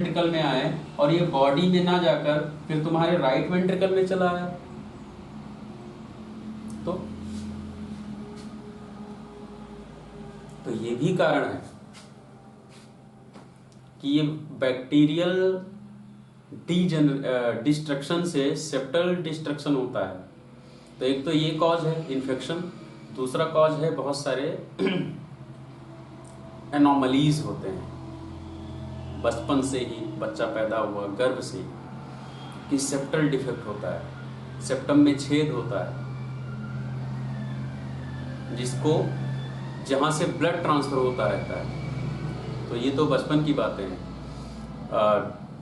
Ventricle में आए और ये बॉडी में ना जाकर फिर तुम्हारे राइट वेंट्रिकल में चला आया, तो ये भी कारण है कि ये बैक्टीरियल डिस्ट्रक्शन से सेप्टल डिस्ट्रक्शन होता है। तो एक तो ये कॉज है इन्फेक्शन, दूसरा कॉज है बहुत सारे एनोमलीज होते हैं बचपन से ही, बच्चा पैदा हुआ गर्भ से कि सेप्टल डिफेक्ट होता है, सेप्टम में छेद होता है जिसको जहाँ से ब्लड ट्रांसफर होता रहता है। तो ये तो बचपन की बातें हैं,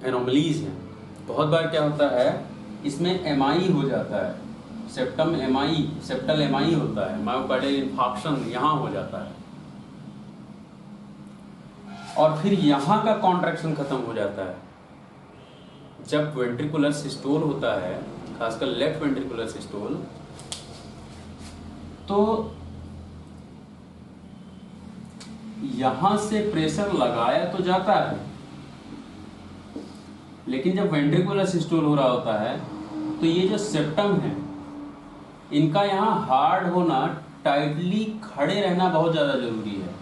एनोमलीज हैं। बहुत बार क्या होता है इसमें एमआई हो जाता है, सेप्टल एमआई होता है, मायोकार्डियल इन्फार्क्शन यहाँ हो जाता है और फिर यहाँ का कॉन्ट्रैक्शन खत्म हो जाता है। जब वेंट्रिकुलर सिस्टोल होता है, खासकर लेफ्ट वेंट्रिकुलर सिस्टोल, तो यहां से प्रेशर लगाया तो जाता है, लेकिन जब वेंट्रिकुलर सिस्टोल हो रहा होता है तो ये जो सेप्टम है इनका यहाँ हार्ड होना, टाइटली खड़े रहना बहुत ज्यादा जरूरी है।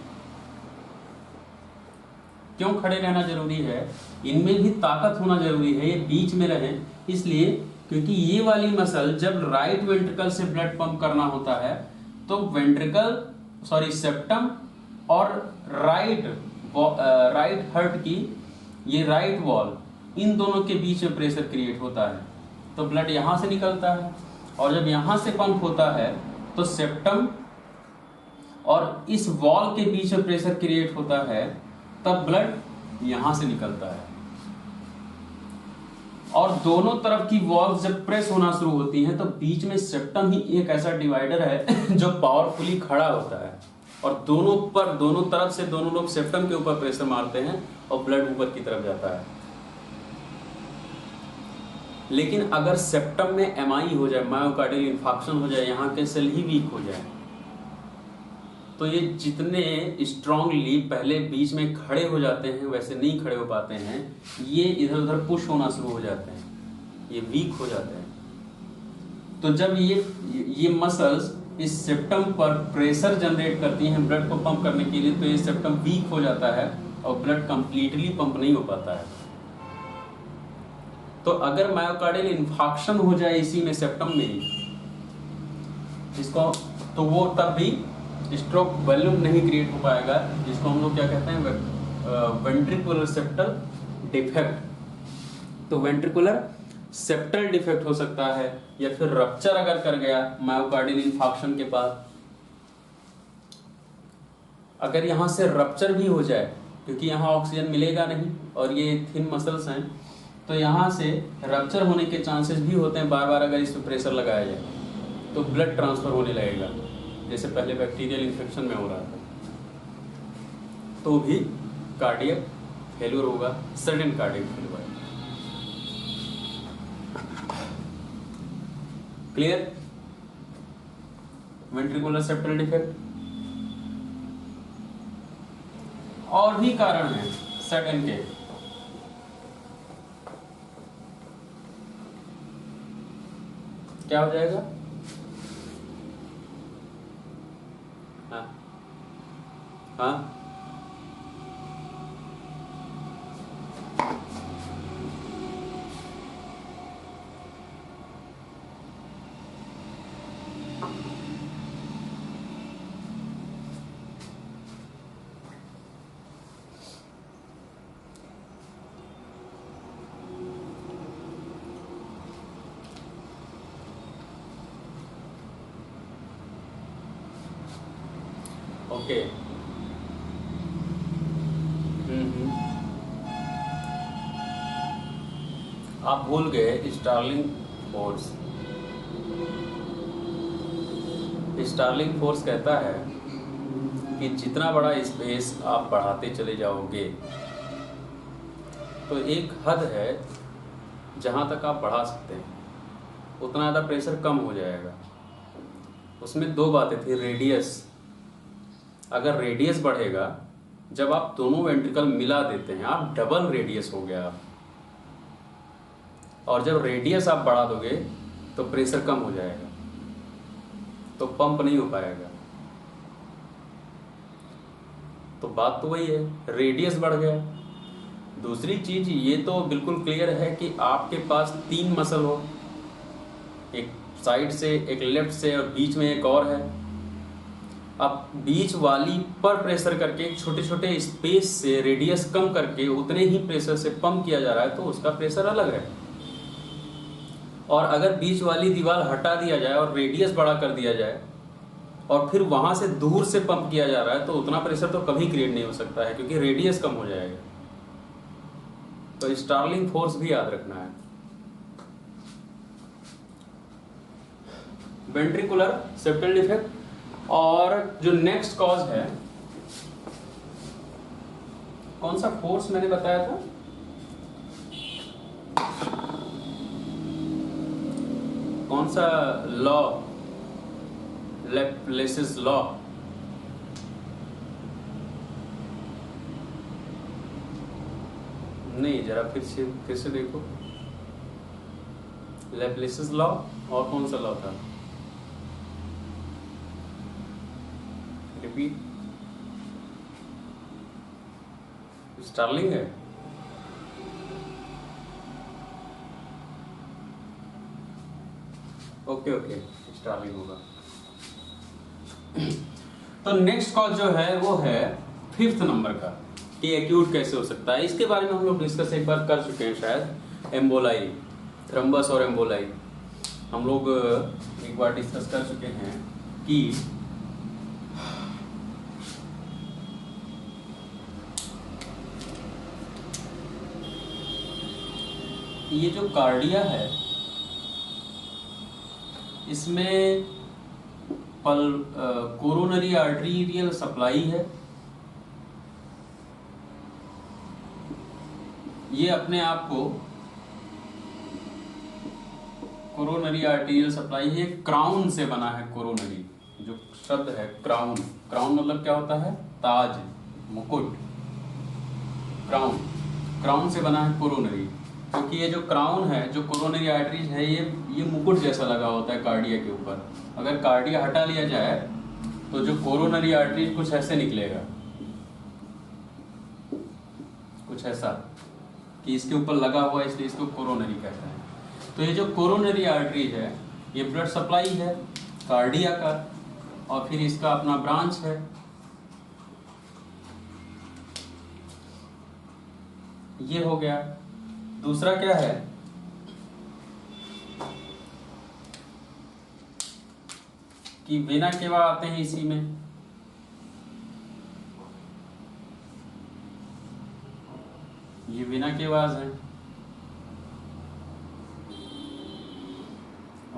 क्यों खड़े रहना जरूरी है? इनमें भी ताकत होना जरूरी है, ये बीच में रहे इसलिए क्योंकि ये वाली मसल जब राइट वेंट्रिकल से ब्लड पंप करना होता है तो सेप्टम और राइट हार्ट की ये राइट वॉल, इन दोनों के बीच में प्रेशर क्रिएट होता है, तो ब्लड यहां से निकलता है और जब यहां से पंप होता है तो सेप्टम और इस वॉल के बीच में प्रेशर क्रिएट होता है, तब ब्लड यहां से निकलता है। और दोनों तरफ की वॉल्स जब प्रेस होना शुरू होती हैं तो बीच में सेप्टम ही एक ऐसा डिवाइडर है जो पावरफुली खड़ा होता है और दोनों तरफ से दोनों लोग सेप्टम के ऊपर प्रेशर मारते हैं और ब्लड ऊपर की तरफ जाता है। लेकिन अगर सेप्टम में एमआई हो जाए, मायोकार्डियल इन्फार्क्शन हो जाए, यहाँ के सेल ही वीक हो जाए, तो ये जितने स्ट्रांगली पहले बीच में खड़े हो जाते हैं वैसे नहीं खड़े हो पाते हैं, ये इधर उधर पुश होना शुरू हो जाते हैं, ये वीक हो जाते हैं। तो जब ये मसल्स इस सेप्टम पर प्रेशर जनरेट करती हैं ब्लड को पंप करने के लिए, तो ये सेप्टम वीक हो जाता है और ब्लड कंप्लीटली पंप नहीं हो पाता है। तो अगर मायोकार्डियल इन्फार्क्शन हो जाए इसी में सेप्टम में ही इसको, तो वो तब भी स्ट्रोक वॉल्यूम नहीं क्रिएट हो पाएगा, जिसको हम लोग क्या कहते हैं वेंट्रिकुलर सेप्टल डिफेक्ट। तो वेंट्रिकुलर सेप्टल डिफेक्ट हो सकता है या फिर रप्चर अगर कर गया मायोकार्डियल इन्फार्क्शन के बाद, अगर यहां से रप्चर भी हो जाए क्योंकि यहां ऑक्सीजन मिलेगा नहीं और ये थिन मसल्स हैं, तो यहां से रप्चर होने के चांसेस भी होते हैं। बार बार अगर इस पर प्रेशर लगाया जाए तो ब्लड ट्रांसफर होने लगेगा, जैसे पहले बैक्टीरियल इन्फेक्शन में हो रहा था, तो भी कार्डियक फेल्यूर होगा, sudden cardiac failure. Clear? Ventricular septal defect. और भी कारण है सडन के, क्या हो जाएगा? हाँ, ओके। आप भूल गए स्टार्लिंग फोर्स। स्टार्लिंग फोर्स कहता है कि जितना बड़ा स्पेस आप बढ़ाते चले जाओगे तो एक हद है जहां तक आप बढ़ा सकते हैं, उतना ज़्यादा प्रेशर कम हो जाएगा। उसमें दो बातें थी, रेडियस, अगर रेडियस बढ़ेगा जब आप दोनों वेंट्रिकल मिला देते हैं, आप डबल रेडियस हो गया। और जब रेडियस आप बढ़ा दोगे तो प्रेशर कम हो जाएगा, तो पंप नहीं हो पाएगा। तो बात तो वही है, रेडियस बढ़ गया। दूसरी चीज ये तो बिल्कुल क्लियर है कि आपके पास 3 मसल हो, एक साइड से, एक लेफ्ट से और बीच में एक और है। अब बीच वाली पर प्रेशर करके छोटे छोटे स्पेस से रेडियस कम करके उतने ही प्रेशर से पंप किया जा रहा है, तो उसका प्रेशर अलग है। और अगर बीच वाली दीवार हटा दिया जाए और रेडियस बड़ा कर दिया जाए और फिर वहां से दूर से पंप किया जा रहा है, तो उतना प्रेशर तो कभी क्रिएट नहीं हो सकता है, क्योंकि रेडियस कम हो जाएगा। तो स्टार्लिंग फोर्स भी याद रखना है। Ventricular septal defect. और जो नेक्स्ट कॉज है, कौन सा फोर्स मैंने बताया था? कौन सा लॉ? लैप्लेसिस लॉ। नहीं, जरा फिर से देखो। लैप्लेसिस लॉ और कौन सा लॉ था? रिपीट। स्टार्लिंग है। ओके, स्टार्लिंग होगा। तो नेक्स्ट कॉज जो है वो है 5th नंबर का, कि एक्यूट कैसे हो सकता है। इसके बारे में हम लोग डिस्कस एक बार कर चुके हैं शायद, एम्बोलाई, थ्रम्बस और एम्बोलाई हम लोग एक बार डिस्कस कर चुके हैं कि ये जो कार्डिया है इसमें कोरोनरी आर्टेरियल सप्लाई है। ये अपने आप को कोरोनरी आर्टेरियल सप्लाई है, क्राउन से बना है। कोरोनरी जो शब्द है क्राउन, क्राउन मतलब क्या होता है? ताज, मुकुट। क्राउन से बना है कोरोनरी, क्योंकि ये जो क्राउन है, जो कोरोनरी आर्टरीज है, ये मुकुट जैसा लगा होता है कार्डिया के ऊपर। अगर कार्डिया हटा लिया जाए तो जो कोरोनरी आर्टरीज कुछ ऐसे निकलेगा, कुछ ऐसा कि इसके ऊपर लगा हुआ है, इसलिए इसको कोरोनरी कहते हैं। तो ये जो कोरोनरी आर्टरीज है, ये ब्लड सप्लाई है कार्डिया का, और फिर इसका अपना ब्रांच है। ये हो गया। दूसरा क्या है? कि वेना केवा आते हैं इसी में। ये वेना केवाज है,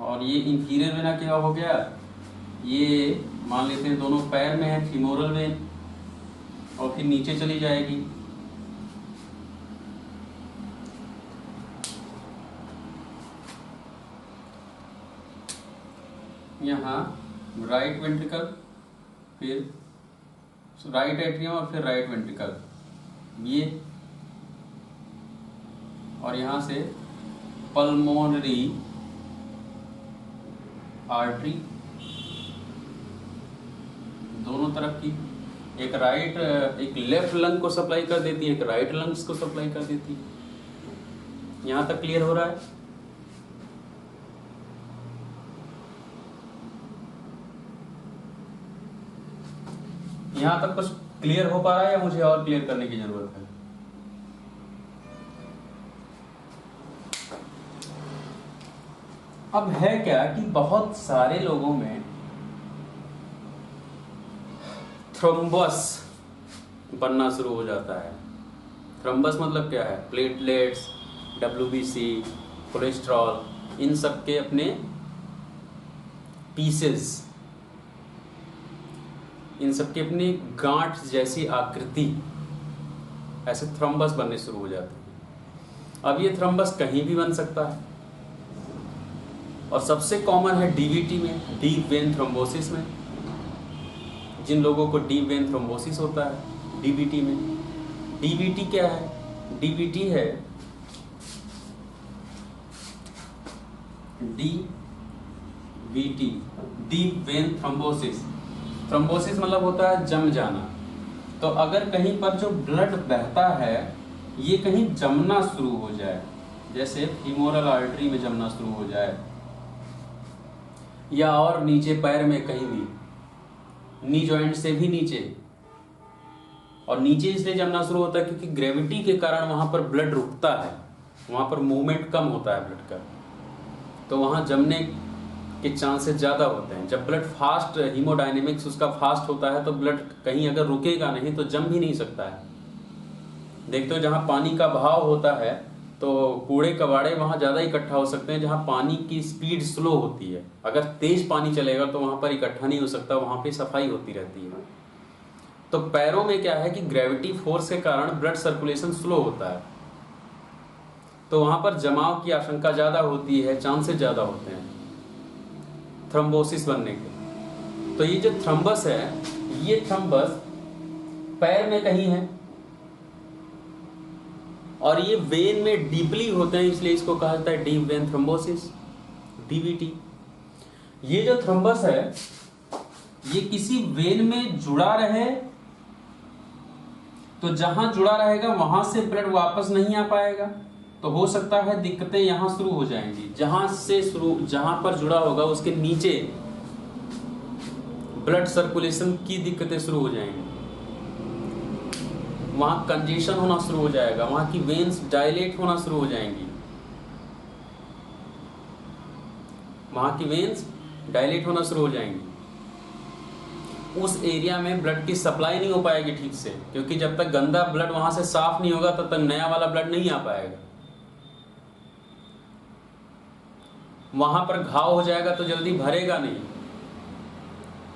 और ये इंफीरियर वेना केवा हो गया। ये मान लेते हैं दोनों पैर में है, फीमोरल वेन, और फिर नीचे चली जाएगी। यहाँ राइट वेंट्रिकल, फिर राइट एट्रियम और फिर राइट वेंट्रिकल, ये, और यहाँ से पल्मोनरी आर्टरी दोनों तरफ की, एक लेफ्ट लंग को सप्लाई कर देती है, एक राइट लंग्स को सप्लाई कर देती है। यहाँ तक क्लियर हो रहा है? यहाँ तक कुछ क्लियर हो पा रहा है या मुझे और क्लियर करने की जरूरत है? अब है क्या कि बहुत सारे लोगों में थ्रोम्बस बनना शुरू हो जाता है। थ्रोम्बस मतलब क्या है? प्लेटलेट्स, WBC, कोलेस्ट्रॉल, इन सब के अपने पीसेस, इन सब की अपनी गांठ जैसी आकृति, ऐसे थ्रोम्बस बनने शुरू हो जाते हैं। अब ये थ्रोम्बस कहीं भी बन सकता है, और सबसे कॉमन है DVT में, डीप वेन थ्रोम्बोसिस में। जिन लोगों को डीप वेन थ्रोम्बोसिस होता है डीवीटी में। डीवीटी क्या है? डीवीटी है DVT deep vein thrombosis. Thrombosis मतलब होता है जम जाना। तो अगर कहीं पर जो ब्लड बहता है ये कहीं जमना शुरू हो जाए, जैसे फीमोरल आर्टरी में जमना शुरू हो जाए, या और नीचे पैर में कहीं भी, नी जॉइंट से भी नीचे, और नीचे इसलिए जमना शुरू होता है क्योंकि ग्रेविटी के कारण वहां पर ब्लड रुकता है, वहां पर मूवमेंट कम होता है ब्लड का, तो वहां जमने के चांसेस ज़्यादा होते हैं। जब ब्लड फास्ट, हीमोडायनेमिक्स उसका फास्ट होता है तो ब्लड कहीं अगर रुकेगा नहीं तो जम भी नहीं सकता है। देखते हो जहाँ पानी का बहाव होता है तो कूड़े कबाड़े वहाँ ज़्यादा इकट्ठा हो सकते हैं जहाँ पानी की स्पीड स्लो होती है। अगर तेज पानी चलेगा तो वहाँ पर इकट्ठा नहीं हो सकता, वहाँ पे सफाई होती रहती है। तो पैरों में क्या है कि ग्रेविटी फोर्स के कारण ब्लड सर्कुलेशन स्लो होता है, तो वहाँ पर जमाव की आशंका ज़्यादा होती है, चांसेस ज़्यादा होते हैं थ्रोम्बोसिस बनने के। तो ये जो थ्रम्बस है, ये थ्रम्बस पैर में कहीं है और ये वेन में डीपली होते हैं, इसलिए इसको कहा जाता है डीप वेन थ्रोम्बोसिस, डीवीटी। ये जो थ्रम्बस है ये किसी वेन में जुड़ा रहे तो जहां जुड़ा रहेगा वहां से ब्लड वापस नहीं आ पाएगा, तो हो सकता है दिक्कतें यहां शुरू हो जाएंगी। जहां पर जुड़ा होगा उसके नीचे ब्लड सर्कुलेशन की दिक्कतें शुरू हो जाएंगी, वहां कंजेशन होना शुरू हो जाएगा, वहां की वेन्स डायलेट होना शुरू हो जाएंगी, वहां की वेन्स डायलेट होना शुरू हो जाएंगी। उस एरिया में ब्लड की सप्लाई नहीं हो पाएगी ठीक से, क्योंकि जब तक गंदा ब्लड वहां से साफ नहीं होगा तब तक नया वाला ब्लड नहीं आ पाएगा। वहां पर घाव हो जाएगा तो जल्दी भरेगा नहीं,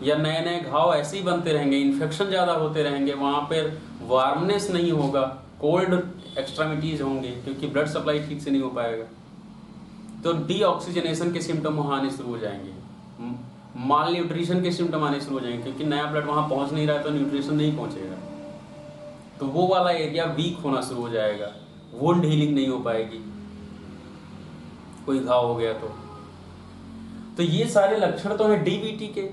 या नए नए घाव ऐसे ही बनते रहेंगे, इन्फेक्शन ज़्यादा होते रहेंगे, वहाँ पर वार्मनेस नहीं होगा, कोल्ड एक्सट्रीमिटीज होंगे क्योंकि ब्लड सप्लाई ठीक से नहीं हो पाएगा। तो डीऑक्सीजनेशन के सिम्टम वहाँ आने शुरू हो जाएंगे, माल न्यूट्रिशन के सिम्टम आने शुरू हो जाएंगे, क्योंकि नया ब्लड वहाँ पहुँच नहीं रहा है तो न्यूट्रिशन नहीं पहुँचेगा। तो वो वाला एरिया वीक होना शुरू हो जाएगा, वुंड हीलिंग नहीं हो पाएगी, कोई घाव हो गया तो ये सारे लक्षण तो हैं डीवीटी के।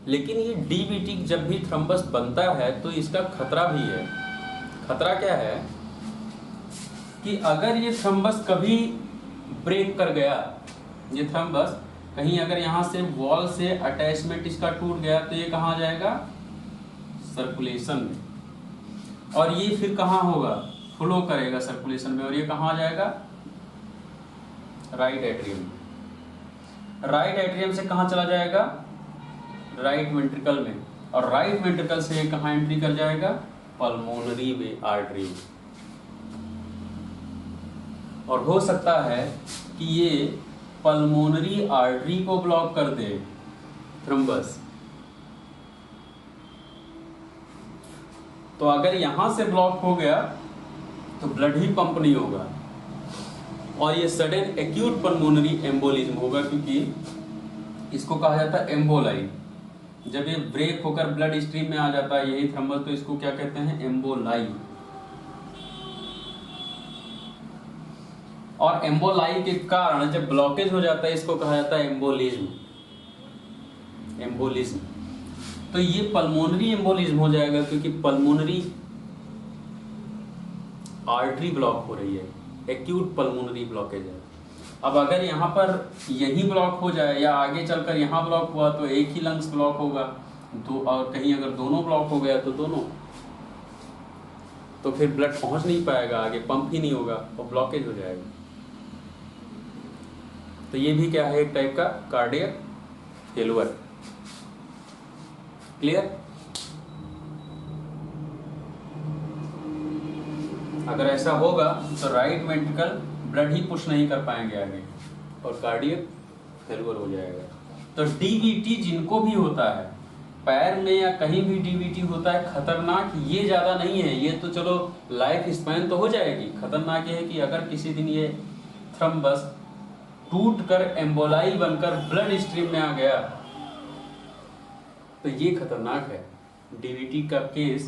लेकिन ये डीवीटी जब भी थ्रम्बस बनता है तो इसका खतरा भी है। खतरा क्या है कि अगर ये थ्रम्बस कभी ब्रेक कर गया, ये थ्रम्बस कहीं अगर यहाँ से वॉल से अटैचमेंट इसका टूट गया तो ये कहाँ जाएगा? सर्कुलेशन में, और ये फिर कहाँ होगा? फ्लो करेगा सर्कुलेशन में, और ये कहाँ जाएगा? Right atrium. राइट एट्रियम से कहाँ चला जाएगा? राइट वेंट्रिकल में, और राइट वेंट्रिकल से कहाँ एंट्री कर जाएगा? Pulmonary artery. और हो सकता है कि ये पल्मोनरी आर्टरी को ब्लॉक कर दे थ्रम्बस। तो अगर यहां से ब्लॉक हो गया तो ब्लड ही पंप नहीं होगा, और ये सडन एक्यूट पल्मोनरी एम्बोलिज्म होगा, क्योंकि इसको कहा जाता है एम्बोलाई। जब ये ब्रेक होकर ब्लड स्ट्रीम में आ जाता है यही थ्रम्बस, तो इसको क्या कहते हैं? एम्बोलाई। और एम्बोलाई के कारण जब ब्लॉकेज हो जाता है इसको कहा जाता है एम्बोलिज्म। एम्बोलिज्म तो ये पल्मोनरी एम्बोलिज्म हो जाएगा, क्योंकि पल्मोनरी आर्टरी ब्लॉक हो रही है, एक्यूट पल्मोनरी ब्लॉकेज है। अब अगर यहाँ पर यही ब्लॉक हो जाए या आगे चलकर यहाँ ब्लॉक हुआ तो एक ही लंग्स ब्लॉक होगा, और कहीं अगर दोनों ब्लॉक हो गया तो दोनों, तो फिर ब्लड पहुंच नहीं पाएगा आगे, पंप ही नहीं होगा और ब्लॉकेज हो जाएगा। तो ये भी क्या है? एक टाइप का कार्डियक फेलुअर। क्लियर? अगर ऐसा होगा तो राइट वेंट्रिकल ब्लड ही पुश नहीं कर पाएंगे आगे और कार्डियक फेलुअर हो जाएगा। तो डीवीटी जिनको भी होता है, पैर में या कहीं भी डीवीटी होता है, खतरनाक ये ज्यादा नहीं है, ये तो चलो लाइफ स्पैन तो हो जाएगी। खतरनाक ये है कि अगर किसी दिन ये थ्रम्बस टूट कर एम्बोलाई बनकर ब्लड स्ट्रीम में आ गया तो ये खतरनाक है। डीवीटी का केस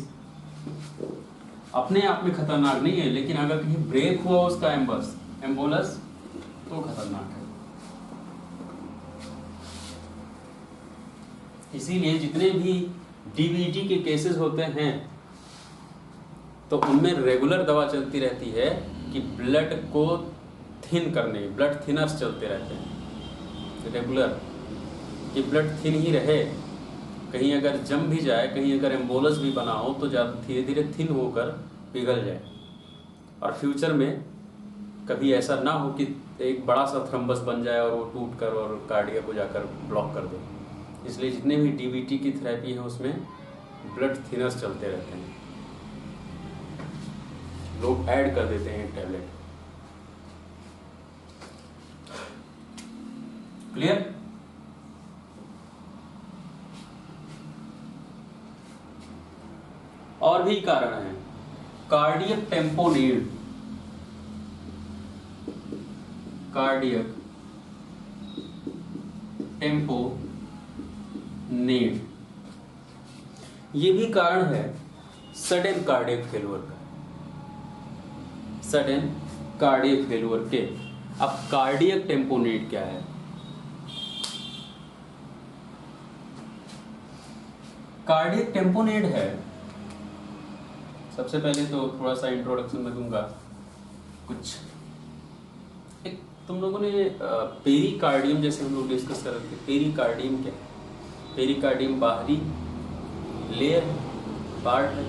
अपने आप में खतरनाक नहीं है, लेकिन अगर कहीं ब्रेक हुआ उसका एम्बोलस तो खतरनाक है। इसीलिए जितने भी डीवीटी के केसेस होते हैं तो उनमें रेगुलर दवा चलती रहती है कि ब्लड को थिन करने, ब्लड थिनर्स चलते रहते हैं रेगुलर, कि ब्लड थिन ही रहे। कहीं अगर जम भी जाए, कहीं अगर एम्बोलस भी बना हो तो ज़्यादा धीरे धीरे थिन होकर पिघल जाए, और फ्यूचर में कभी ऐसा ना हो कि एक बड़ा सा थ्रम्बस बन जाए और वो टूट कर और कार्डिया को जाकर ब्लॉक कर दे। इसलिए जितने भी डीवीटी की थेरेपी है उसमें ब्लड थिनर्स चलते रहते हैं, लोग ऐड कर देते हैं टैबलेट। क्लियर? और भी कारण है। कार्डियक टेम्पोनेड, कार्डियक टेम्पोनेड, ये भी कारण है सडन कार्डियक फेल्योर का, सडन कार्डियक फेल्योर के। अब कार्डियक टेम्पोनेड क्या है? कार्डियक टेम्पोनेड है, सबसे पहले तो थोड़ा सा इंट्रोडक्शन में दूंगा कुछ। एक तुम लोगों ने पेरिकार्डियम, जैसे हम लोग डिस्कस कर रहे थे, पेरिकार्डियम क्या है? पेरिकार्डियम बाहरी लेयर पार्ट है,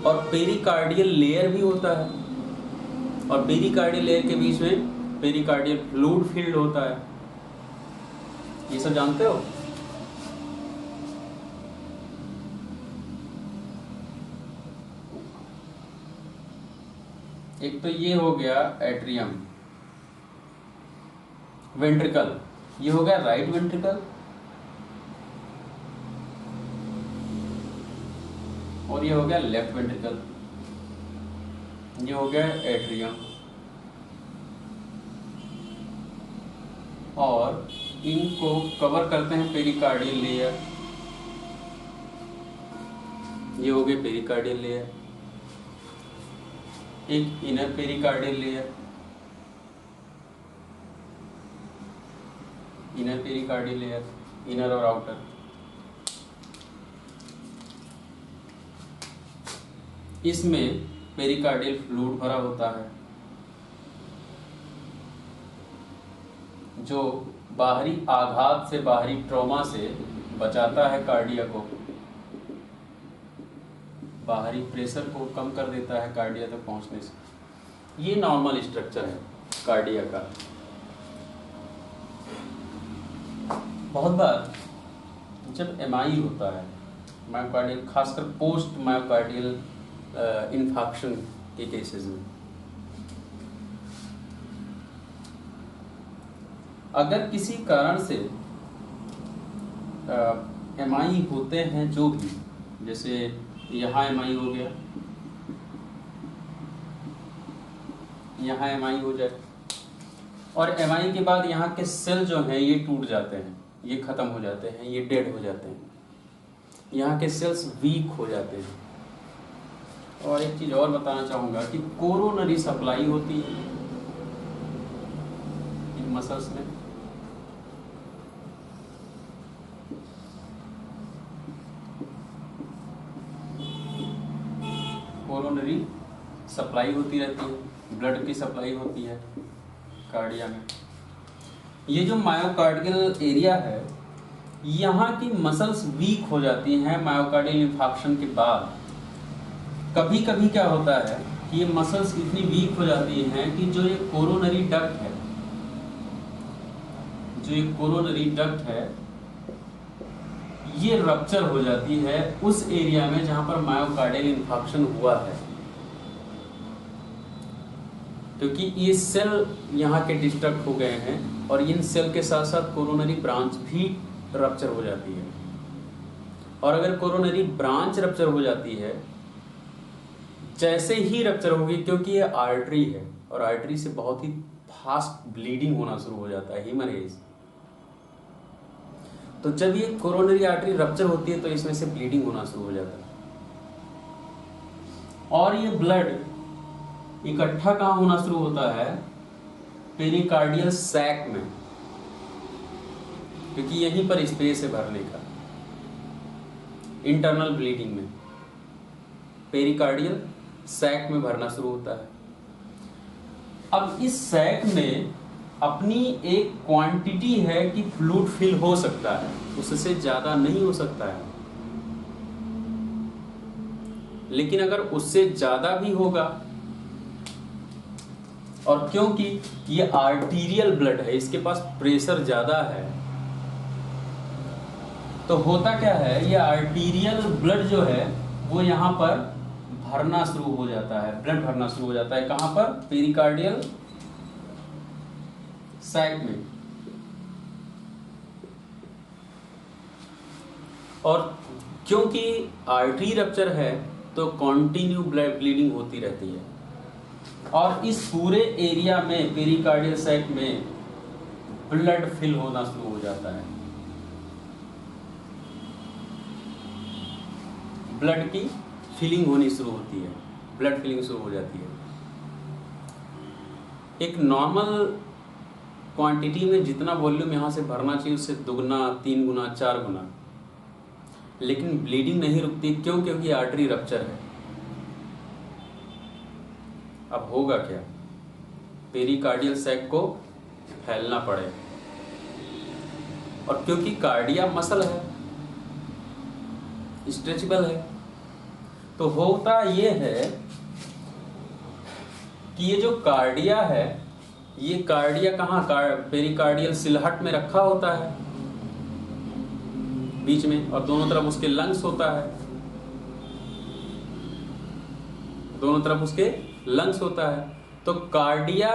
और पेरिकार्डियल लेयर भी होता है, और पेरिकार्डियल लेयर के बीच में पेरिकार्डियल फ्लूइड फील्ड होता है। ये सब जानते हो? एक तो ये हो गया एट्रियम, वेंट्रिकल, ये हो गया राइट वेंट्रिकल, और ये हो गया लेफ्ट वेंट्रिकल, ये हो गया एट्रियम, और इनको कवर करते हैं पेरिकार्डियल लेयर, ये हो गए पेरिकार्डियल लेयर, एक inner pericardial layer, inner pericardial layer, inner और आउटर। इसमें पेरिकार्डियल फ्लूइड भरा होता है जो बाहरी आघात से, बाहरी ट्रॉमा से बचाता है कार्डिया को, बाहरी प्रेशर को कम कर देता है कार्डिया तक पहुंचने से। ये नॉर्मल स्ट्रक्चर है कार्डिया का। बहुत बार जब एमआई होता है मायोकार्डियल, खासकर पोस्ट मायोकार्डियल इन्फाक्शन के केसेस में, अगर किसी कारण से एमआई होते हैं जो भी, जैसे यहाँ एमआई हो गया, यहाँ एमआई हो जाए, और एमआई के बाद यहाँ के सेल जो हैं ये टूट जाते हैं, ये खत्म हो जाते हैं, ये डेड हो जाते हैं, यहाँ के सेल्स वीक हो जाते हैं। और एक चीज और बताना चाहूंगा कि कोरोनरी सप्लाई होती है इन मसल्स में, कोरोनरी सप्लाई होती रहती है, ब्लड की सप्लाई होती है कार्डिया में। ये जो मायोकार्डियल एरिया है, यहाँ की मसल्स वीक हो जाती हैं मायोकार्डियल इन्फाक्शन के बाद। कभी कभी क्या होता है कि ये मसल्स इतनी वीक हो जाती हैं कि जो ये कोरोनरी डक्ट है, जो ये कोरोनरी डक्ट है, ये रप्चर हो जाती है उस एरिया में जहां पर मायोकार्डियल इन्फाक्शन हुआ है, क्योंकि ये सेल यहाँ के डिस्ट्रक्ट हो गए हैं, और इन सेल के साथ साथ कोरोनरी ब्रांच भी रप्चर हो जाती है। और अगर कोरोनरी ब्रांच रप्चर हो जाती है, जैसे ही रप्चर होगी, क्योंकि ये आर्टरी है और आर्टरी से बहुत ही फास्ट ब्लीडिंग होना शुरू हो जाता है, हीमरेज। तो जब ये कोरोनरी आर्टरी रप्चर होती है तो इसमें से ब्लीडिंग होना शुरू हो जाता है। और ये ब्लड इकट्ठा कहाँ होना शुरू होता है? पेरिकार्डियल सैक में, क्योंकि यहीं पर स्पेस है भरने का। इंटरनल ब्लीडिंग में पेरिकार्डियल सैक में भरना शुरू होता है। अब इस सैक में अपनी एक क्वांटिटी है कि फ्लूइड फिल हो सकता है, उससे ज्यादा नहीं हो सकता है। लेकिन अगर उससे ज्यादा भी होगा, और क्योंकि ये आर्टीरियल ब्लड है, इसके पास प्रेशर ज्यादा है, तो होता क्या है, ये आर्टीरियल ब्लड जो है वो यहाँ पर भरना शुरू हो जाता है। ब्लड भरना शुरू हो जाता है कहाँ पर? पेरिकार्डियल सैक में। और क्योंकि आर्टरी रप्चर है तो कॉन्टिन्यू ब्लड ब्लीडिंग होती रहती है, और इस पूरे एरिया में पेरिकार्डियल सैक में ब्लड फिल होना शुरू हो जाता है। ब्लड की फिलिंग होनी शुरू होती है, ब्लड फिलिंग शुरू हो जाती है। एक नॉर्मल क्वांटिटी में जितना वॉल्यूम यहाँ से भरना चाहिए उससे दुगना, 3 गुना, 4 गुना, लेकिन ब्लीडिंग नहीं रुकती। क्यों? क्योंकि आर्टरी रप्चर है। अब होगा क्या? पेरिकार्डियल सैक को फैलना पड़े, और क्योंकि कार्डिया मसल है, स्ट्रेचेबल है, तो होता ये है कि ये जो कार्डिया है, ये कार्डिया कहाँ? पेरिकार्डियल सिलहट में रखा होता है बीच में, और दोनों तरफ उसके लंग्स होता है, दोनों तरफ उसके लंग्स होता है। तो कार्डिया